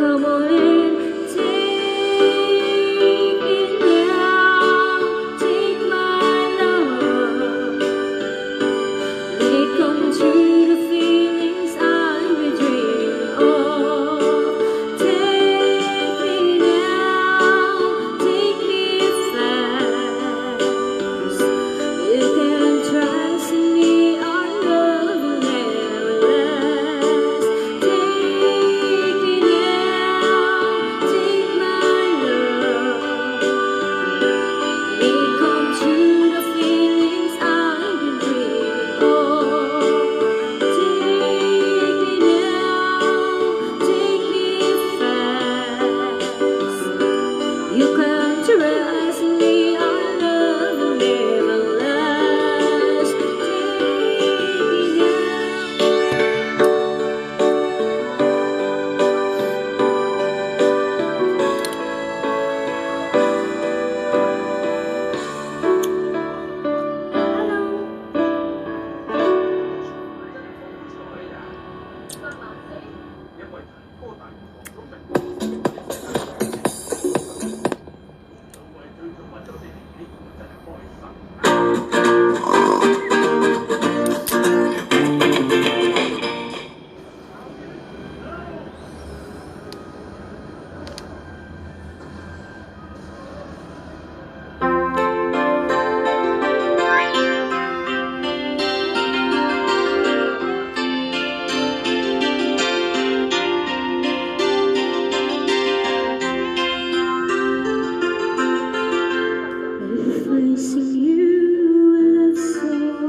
come on in, take me now, take my love. Let it come true, the feelings I've been dreaming of. Take me now, take me fast. You can trust in me, our love will never last. Take me now, take my love. Let it come true, the feelings I've been dreaming of. Take me now, take me fast. You can trust me, our love will never last. Take me If I sing you a love song,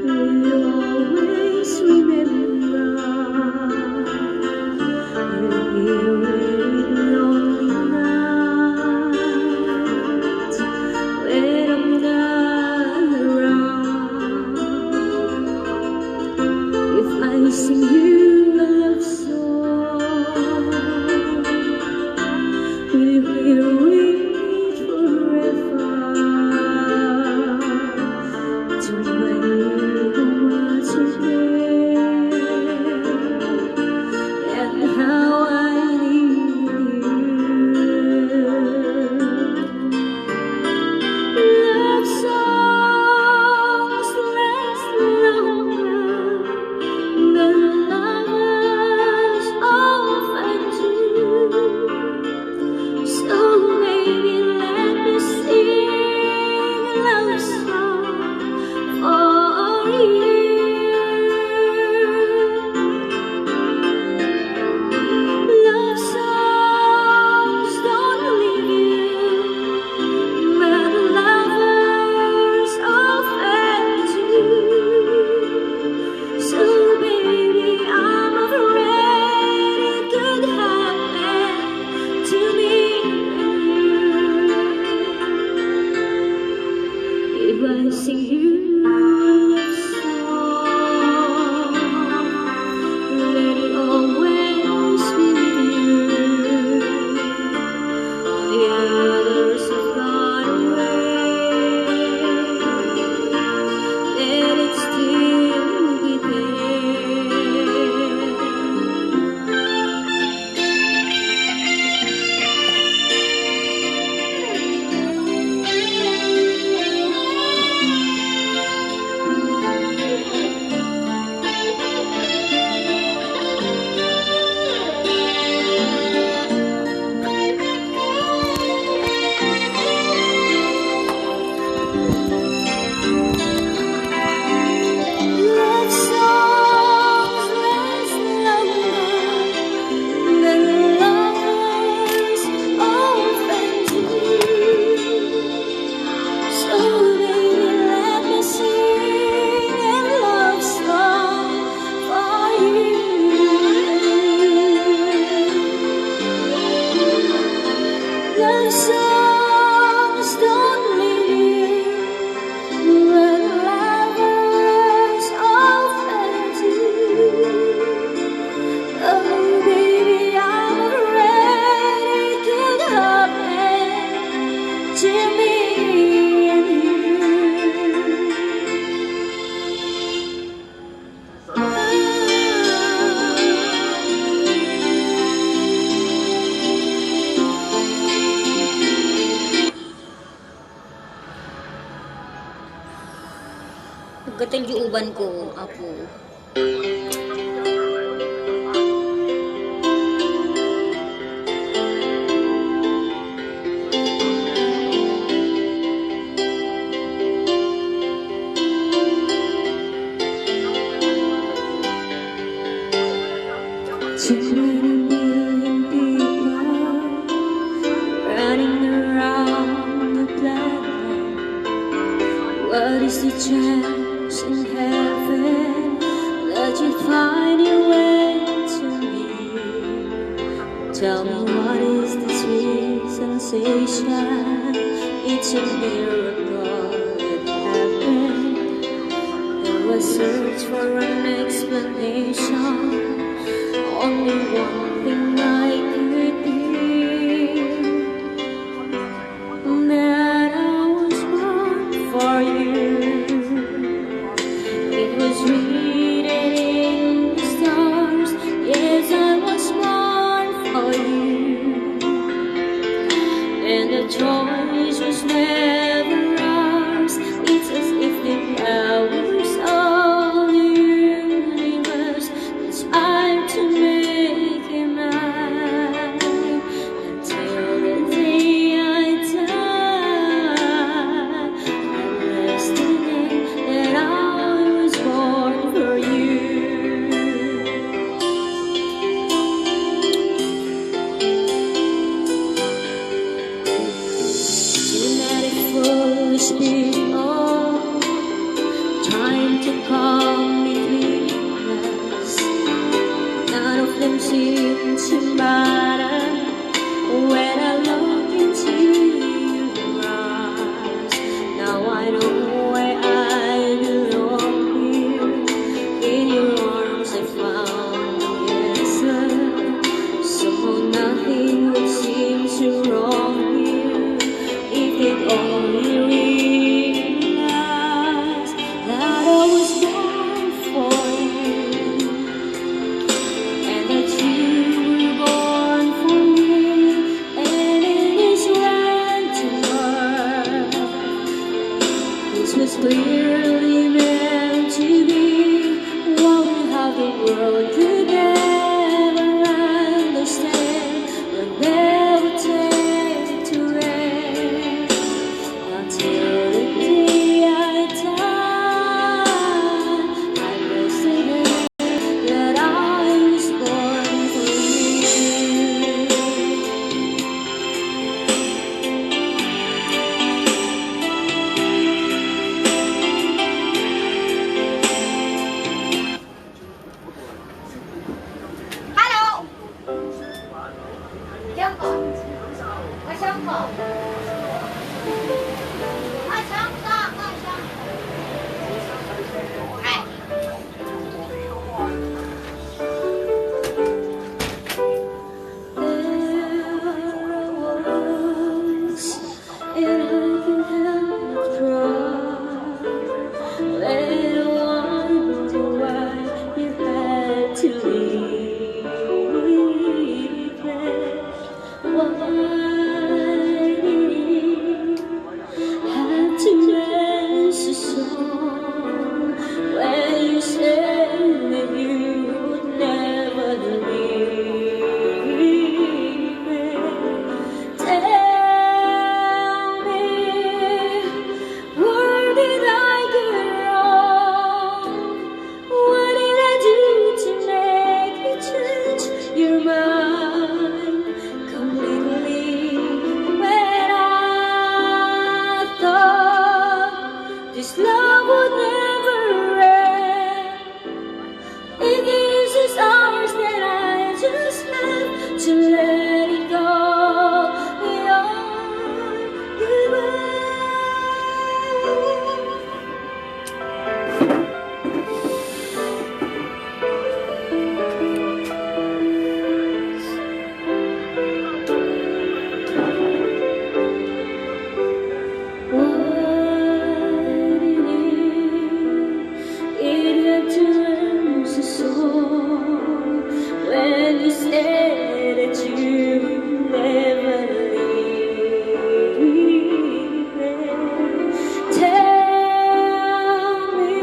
will you always remember? You'll be waiting lonely nights when I'm not around. If I sing you a love song, will you hear it forever? To remind you how much you care and how I need you. Love songs last longer than life. Katong giuban ko, apo. Too many million people running around the planet. What is the chance in heaven that you find your way to me? Tell me, what is this sweet sensation? It's a miracle that happened. Though I search for an explanation, only one thing I could hear, that I was born for you. It was written in the stars. Yes, I was born for you, and the choice was never ours. It's as if the powers of the universe conspired to make him mine. Until the day I die, that's the day that I was born for you. Too many foolish people trying to call me meaningless. None of them seem to matter when I look into your eyes. Now I know why I belong here. In your arms I found the answer. Somehow nothing would seem so wrong here if it only realized that I was born for you, and that you were born for me, and in this random world, this was clearly meant to be. What we have the world could never understand, will never take to end. Until the day I die, I rest in it that I was born for you. Hello，香港，我香港，我香港，我香港，哎。And I can help but cry when I wonder why you had to leave me. Why did you have to dance a song when you said that you would never leave me? Tell me, where did I go wrong? What did I do to make you change your mind completely? When I thought this love would never end, if this is ours, then I just have to let it go. When you said that you never leave me, tell me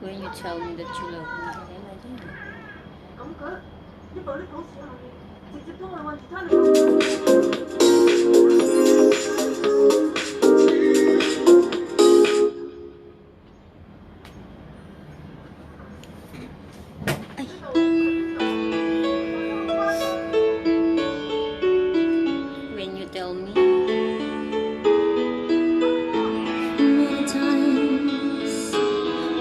When you tell me that you love me, then I do. When you tell me many times,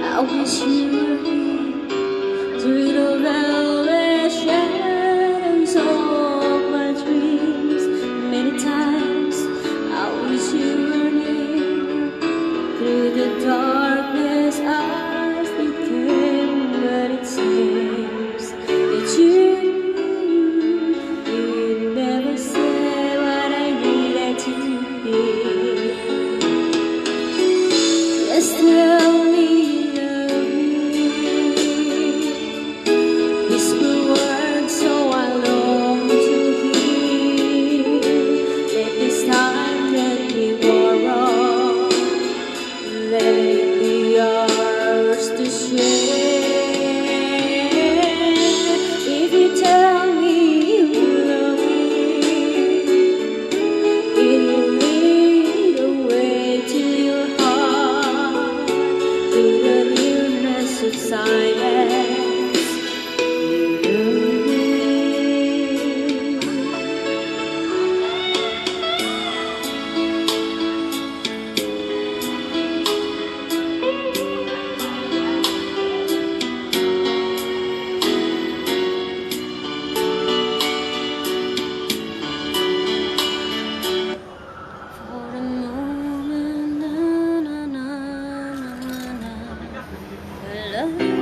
I wish you were here through the velvet shadows of my dreams. Many times, I wish you were near through the darkness I became. But it seems that you never said what I needed to hear. Just tell me you love me. Whisper words so I long to hear. Let this time let me borrow. Let it be ours to share. If you tell me you love me, it will lead the way to your heart, to the nearness of silence. For a moment, na na na na na, I love you.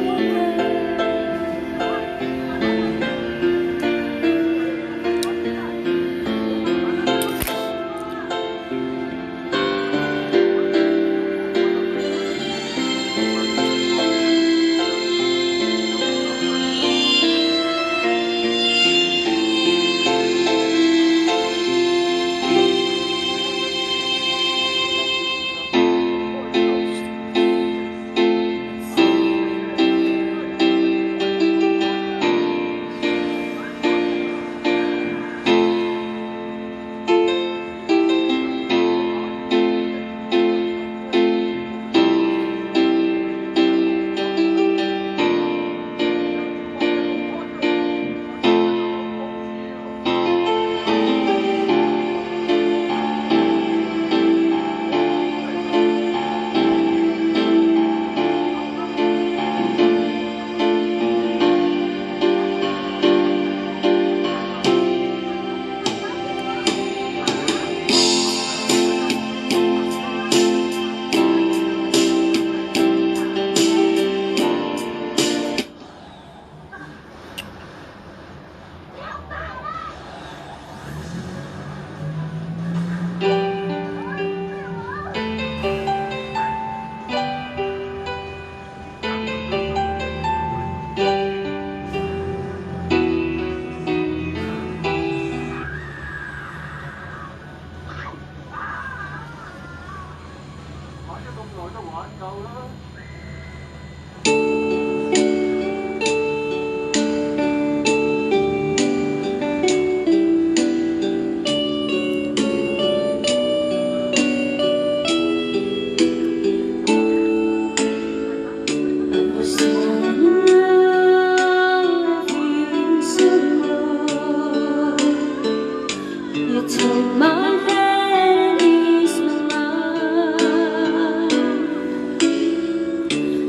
You took my hand and eased my mind.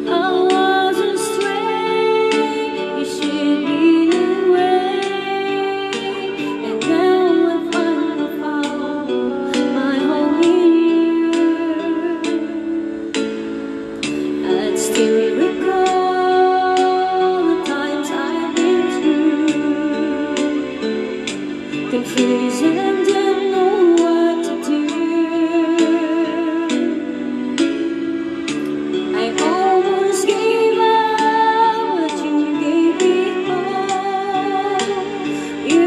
I wasn't straight, you showed me the way, and then I finally found my home in you. I'd still recall the times I've been through, confusion and didn't know what to do. I almost gave up, but you gave me hope. You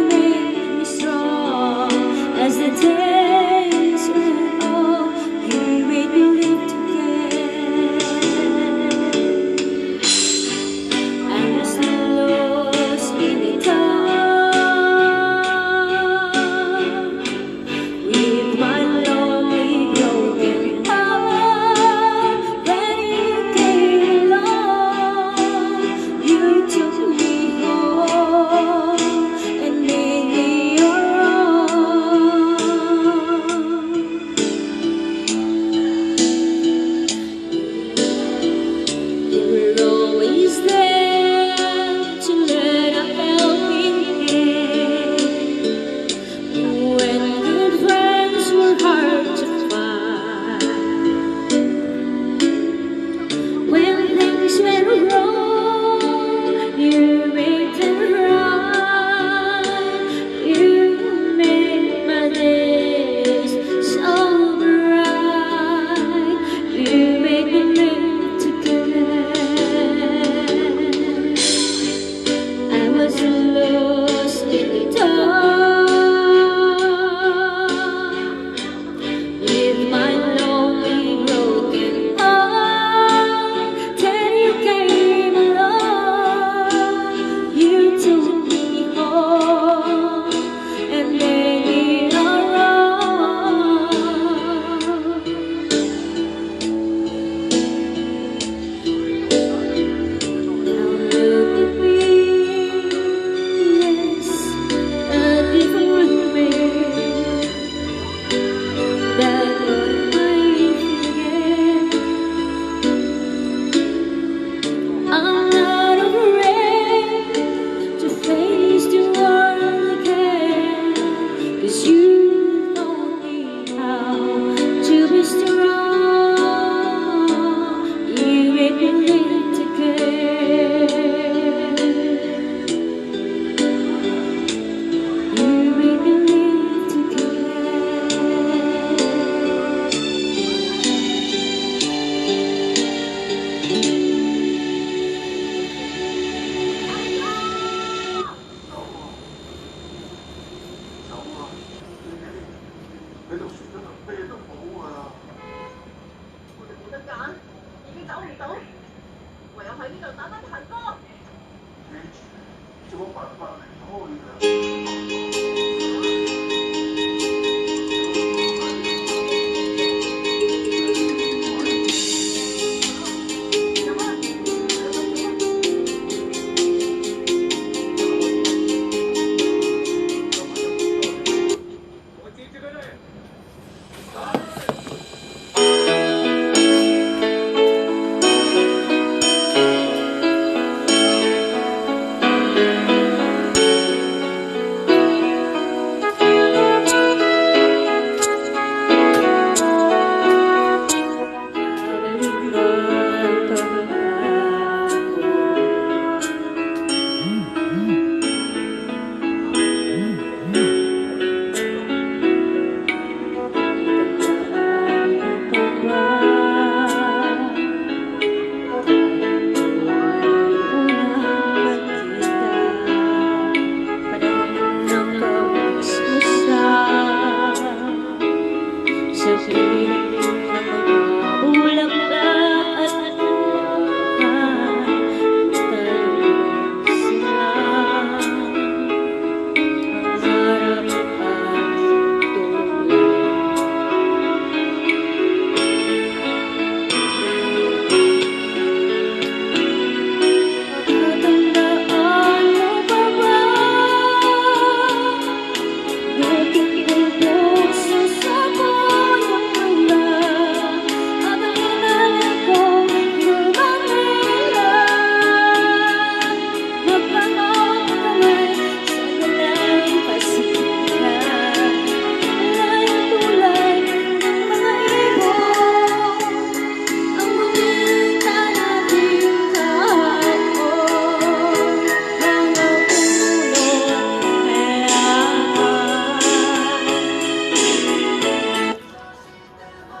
made me strong as the days went on. You made me live together. 唔到，唯有喺呢度打翻彈歌。做乜辦法離開㗎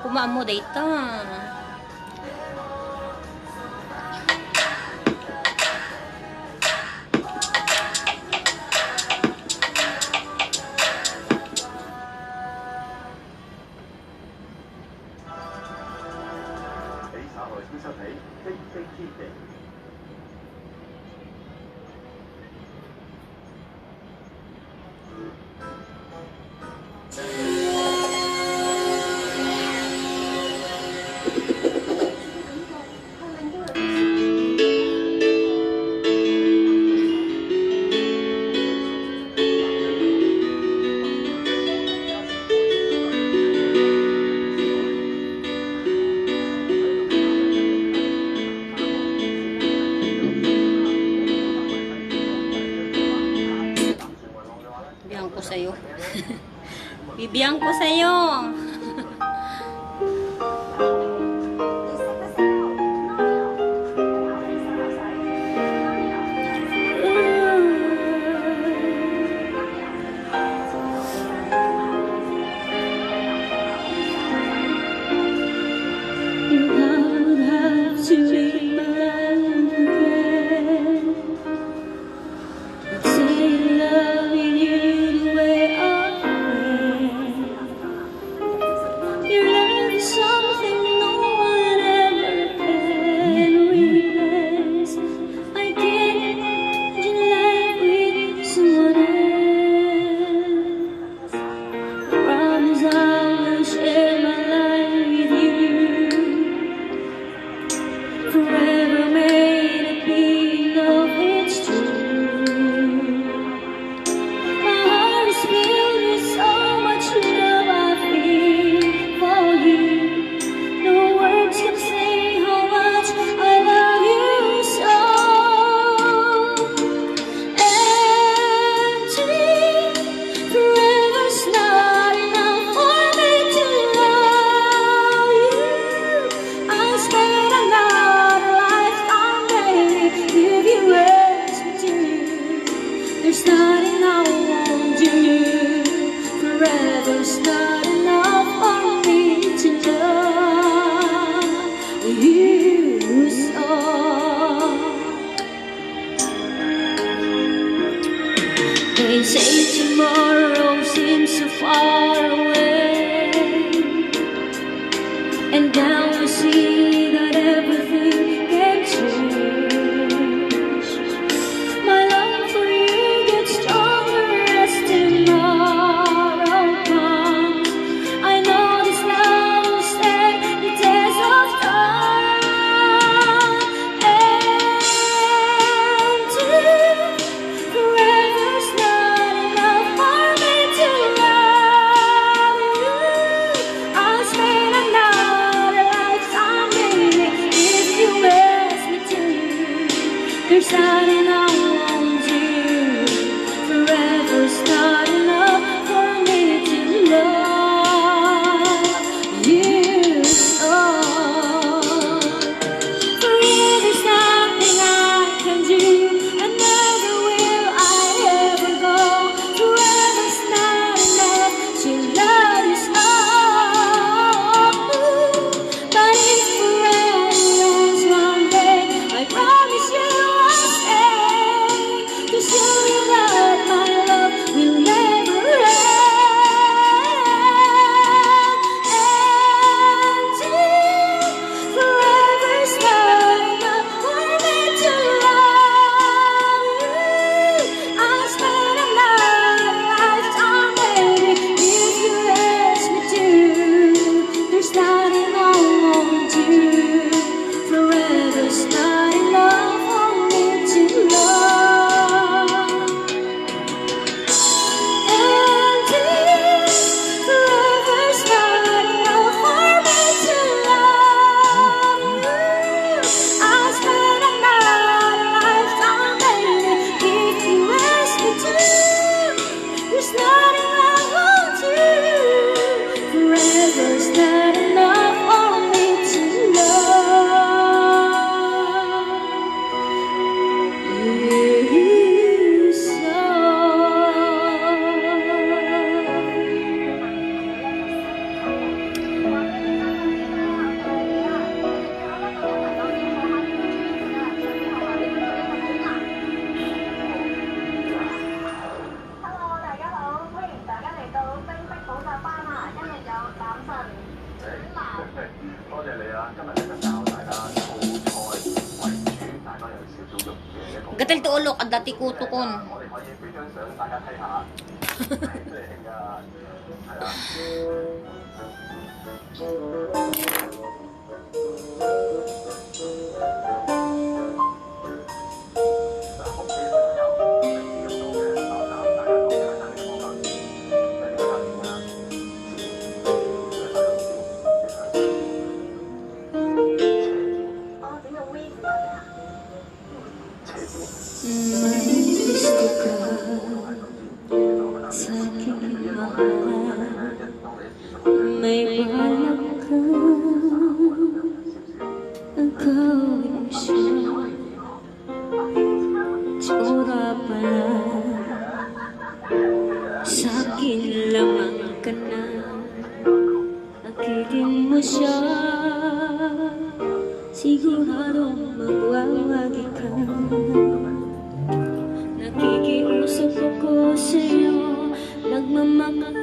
？Kumaan mo dito.比稍後消失起，飛飛天地。Bibigyan ko sa'yo. Bibigyan ko sa'yo. starting all on you, forever starting up for me to love you so. Forever's nothing I can do, and never will I ever go. Forever's not enough to love you so. But if forever ends one day, I promise you I'll stay to show you that my love will never end. Forever's not enough for me to love you. I'll spend another lifetime, baby, if you ask me to. There's nothing I won't do. Forever's not enough for me to love. And if forever's not enough for me to love you, I'll spend another lifetime, baby, if you ask me to. There's nothing I won't do. Forever's not enough for me to love you so. Hello， 大家好，歡迎大家嚟到冰壁補習班啊！今日有膽神、選男。多謝你啊！今日咧就教大家粗菜為主，大家有少少肉嘅一個。 Gatal to ulok, ang dati kuto kon. 我哋可以俾張相大家睇下，真係興㗎，係啊。我整個 V 字啊！ Gusto ka sa aking mahal, may balak ka, ikaw ay siya. Tsura pala, sa akin lamang ka na, akitin mo siya, siguradong magwawagi ka. Nakikiusap ako sa'yo, nagmamakawa.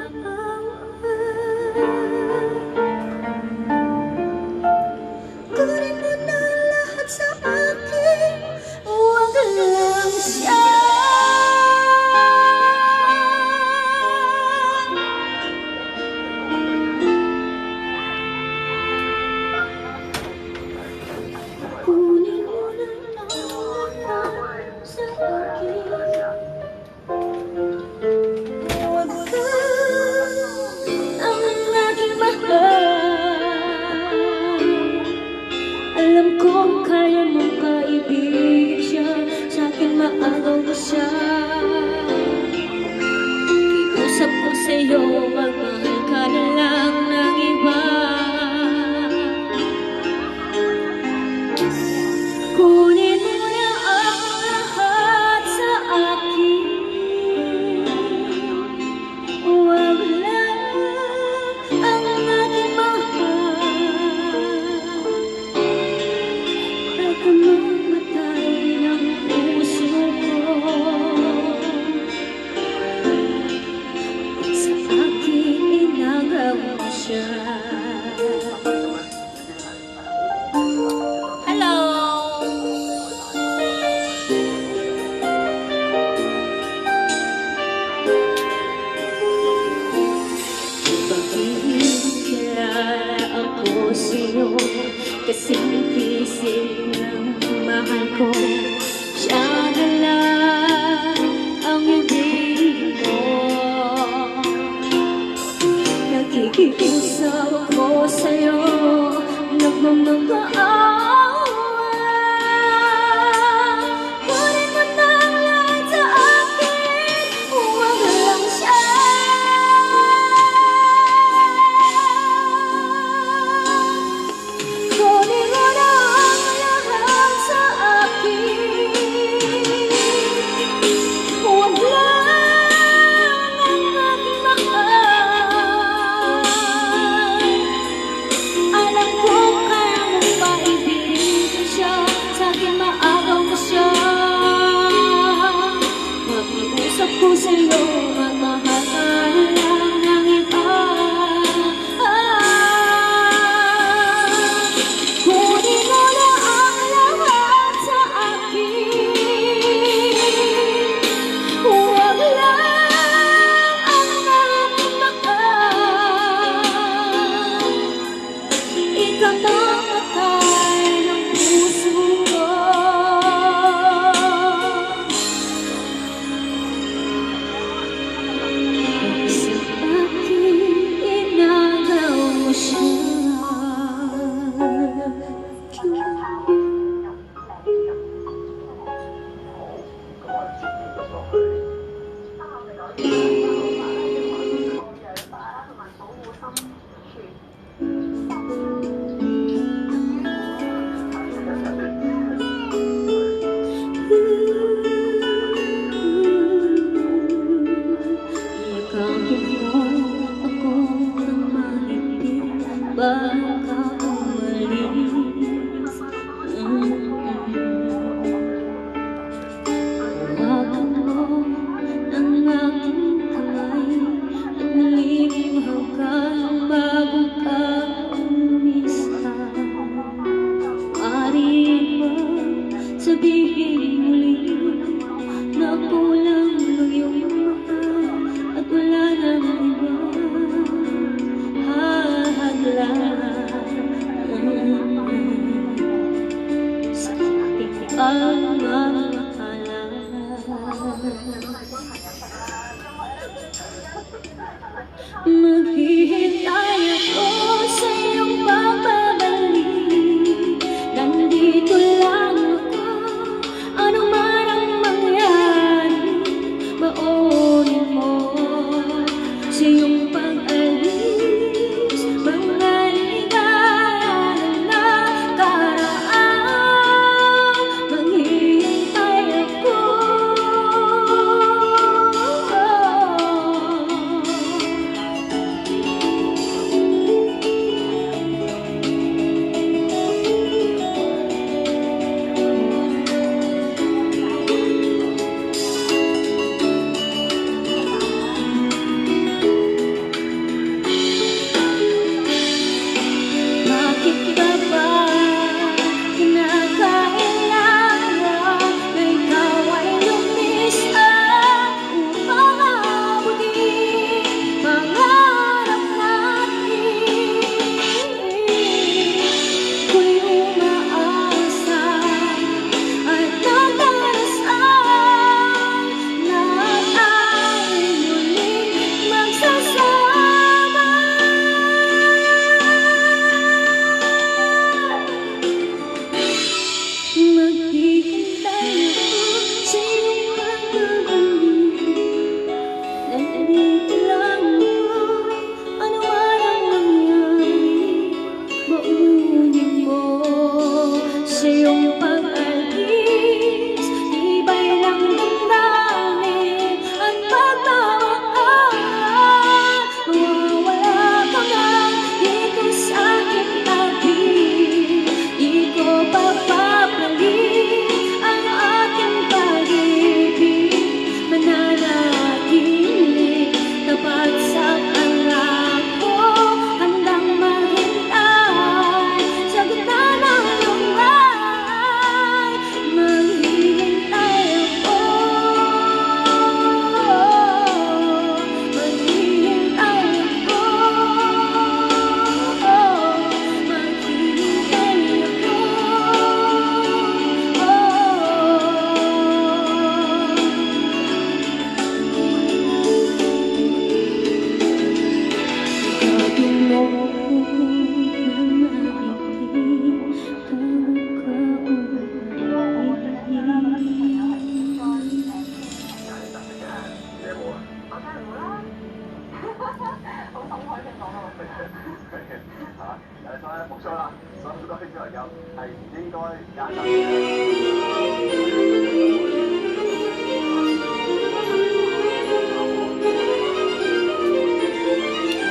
Kunin mo na lahat sa akin, huwag lang siya. Kunin mo na lahat sa akin. Huwag ka ang aking mahal. Alam kong kaya mong kaibigin siya, sa akin maagaw mo siya. Kikusap ko sa'yo, magmahal ka na lang ng iba. Kunin mo na ang lahat sa akin, huwag lang ang aking mahal. Baka mamatay ang puso ko, sa akin inagaw mo siya. Hello! Pag-ikilala ako sa'yo, kasing pisig ng mahal ko. Siya na lang ang ibig mo. Nakikiusap ako sa'yo, nagmamagaawa. sa'yo magmahal ng iba. Kunin mo na ang lahat sa akin, huwag lang ang nagmamahal. Ikamamatay ng puso ko. Sa akin inagaw mo siya. Ikawin mo ako ng mahigpit bago ka umalis. Hawakan mo ang aking kamay at naliliw hanggang bago ka umisa. Maaari ba sabihin muli na kulang ang iyong mahal at wala nang iba hahadlang sa ating pagmamahalan? Maghihintay ako sa iyong pagbabalik. Nandito lang ako, ano man ang mangyari. Maonin mo sa iyong pag-alis, mga ligaya na nakaraan. Maghihintay ako. Bakit ka ba kinakailangan na ikaw ay lumista upang abutin pangarap natin? Ko'y umaasa at nagdarasal na tayo'y muling magsasama. Maghihintay ako sa iyong pagbabalik. Nandito lang ako, ano man ang mangyari. Maunin mo sa iyong pag-alis, tibay lang damdamin at pagmamahal. Mawawala ka na dito sa aking tabi, di ko papabalik ang aking pag-ibig. Mananatili tapat sa pangako, handang maghintay sa gitna ng lumbay. Maghihintay ako. Maghihintay ako. Maghihintay冇錯啦，所有好多興趣嚟講係唔應該揀擇。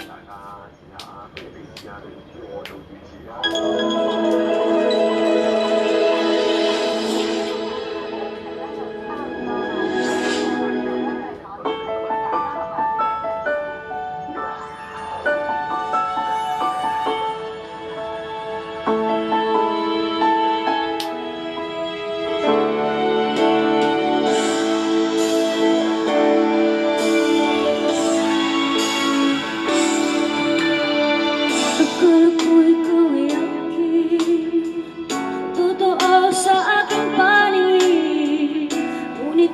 大家試下，不如你試下，你叫我做主持啊！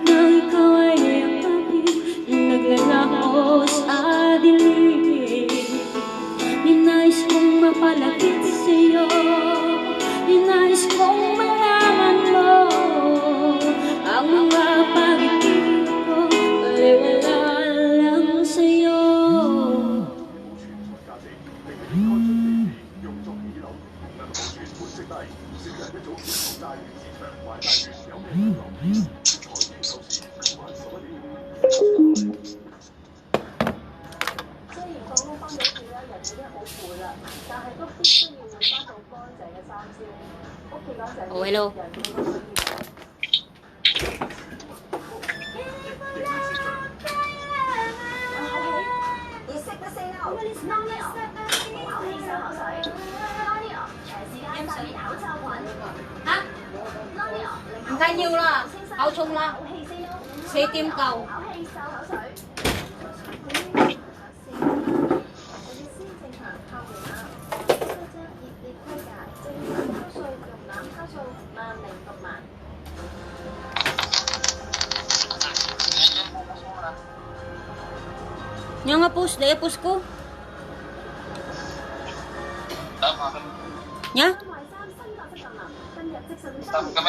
nang ikaw ay yakapin, naglalako sa dilim. Ninais kong mapalapit sa'yo, ninais kong malaman mo ang mga pag-ibig ko ay wala lang sa'yo. 價值令你開出地用作起樓，銀行存款息低，少人一早見到債券市場買債券有咩可能？財經收市今晚11點。雖然放工翻到屋企咧，人已經好攰啦，但係都必須要換翻套乾淨嘅衫先。屋企乾淨啲， Oh, hello. 人哋都需要。你識得 say no？ Nonio， 口氣收口水。Nonio， 時間帶啲口罩菌。Hả? Nonio， Không khai nhiều là áo chung là 口氣 say no。 xe tim cầu. 口氣收口水。我哋先正常靠門啊！即係將熱烈規格正常酵素用膽酵素萬零6萬。 Nya nga post, daya post ko. Nya? 賣衫新格式近臨，近日即上新。 kami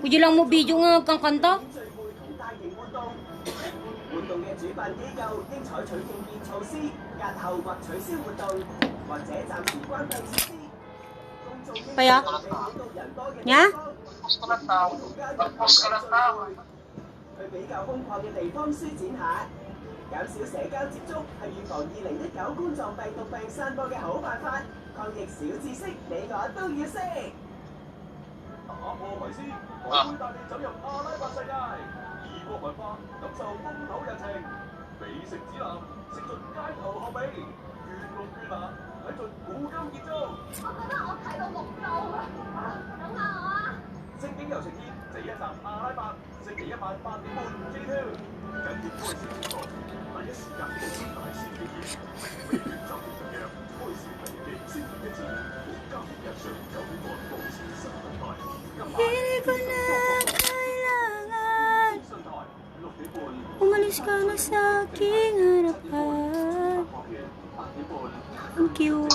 Pwede lang mo video nga kang kanta. 聚會同大型活動，活動嘅主辦機構應採取應變措施，押後或取消活動，或者暫時關閉設施。公眾應 Kaya? 避免到人多嘅 Nya? 地方， tapos ko lang tao 同家人 tapos ko lang tao 去比較空曠嘅地方舒展下，減少社交接觸係預防2019冠狀病毒病散播嘅好辦法。抗疫小知識，你我都要識。打破迷思，我會帶你走入阿拉伯世界，異國文化，感受風土人情。美食指南，食盡街頭巷尾，沿路越南，睇盡古今建築。我覺得我睇到目標啊！等下我啊！正經遊程天，這一集阿拉伯，星期一晚8點半 J2，緊貼該市情況，第一時間報知大事記憶，美團集團特約，該市係你星期一至五家庭日常9點半保持新動態，今晚 Hindi ko na kailangan 新台6點半。 umalis ka na sa aking harapan. 8點半。 Thank you.